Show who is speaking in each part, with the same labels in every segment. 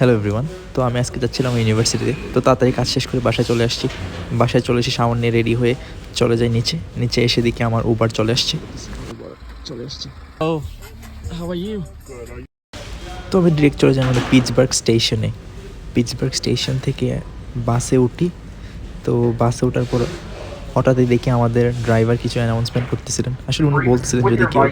Speaker 1: Hello everyone. তো আমি আজকে যাচ্ছিলাম ইউনিভার্সিটিতে, তো তাড়াতাড়ি কাজ শেষ করে বাসায় চলে আসছি। বাসায় চলে এসে শাওয়ার নিয়ে রেডি হয়ে চলে যাই নিচে। নিচে এসে দেখি আমার উবার চলে আসছে। চলে আসছে।
Speaker 2: Oh, how are you?
Speaker 1: তো আমি ডিরেক্ট চলে যাই আমাদের পিটসবার্গ স্টেশনে। পিটসবার্গ স্টেশন থেকে বাসে উঠি। তো বাসে ওঠার পর হঠাৎই দেখি আমাদের ড্রাইভার কিছু অ্যানাউন্সমেন্ট করতেছিলেন। আসলে উনি বলতেছিলেন যদি কেউ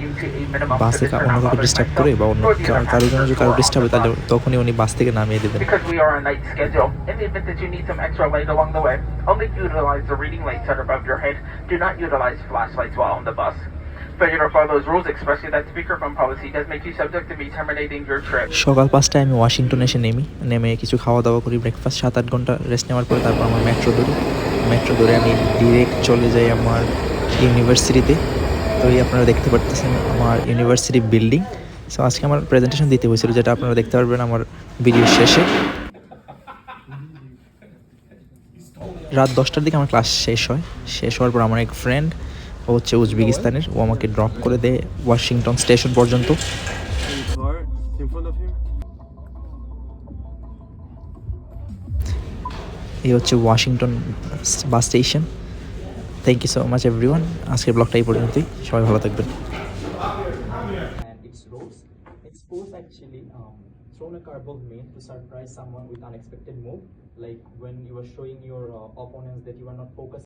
Speaker 1: বাসে অন্য কাউকে ডিস্টার্ব করে বা অন্য কারোর জন্য যদি কারো ডিস্টার্ব হয় তাহলে তখনই উনি বাস থেকে নামিয়ে দেবেন।
Speaker 3: Because we are on night schedule, in the event that you need some extra light along the way, only utilize the reading lights that are above your head. Do not utilize flashlights while on the bus. Failure to follow those rules, especially that speakerphone policy, does make you subject to me terminating your trip.
Speaker 1: সকাল 5টায় আমি Washington এসে নেমে কিছু খাওয়া দাওয়া করি, breakfast 7-8 ঘন্টা rest নেওয়ার পরে তারপর আমার মেট্রো ধরে আমি ডিরেক্ট চলে যাই আমার ইউনিভার্সিটিতে। তো এই আপনারা দেখতে পারতেছেন আমার ইউনিভার্সিটি বিল্ডিং। সো আজকে আমার প্রেজেন্টেশন দিতে হয়েছিল, যেটা আপনারা দেখতে পারবেন আমার ভিডিও শেষে। রাত 10টার দিকে আমার ক্লাস শেষ হওয়ার পর আমার এক ফ্রেন্ড, ও হচ্ছে উজবেকিস্তানের, ও আমাকে ড্রপ করে দেয় ওয়াশিংটন স্টেশন পর্যন্ত।
Speaker 2: Car in front of him.
Speaker 1: এই হচ্ছে Washington bus station. Thank you so much everyone. আজকের ব্লগটা এই পর্যন্তই, সবাই ভালো থাকবেন। And its roles. Its pose actually thrown a curveball meant to surprise someone with unexpected move, like when you are showing your opponents that you are not focused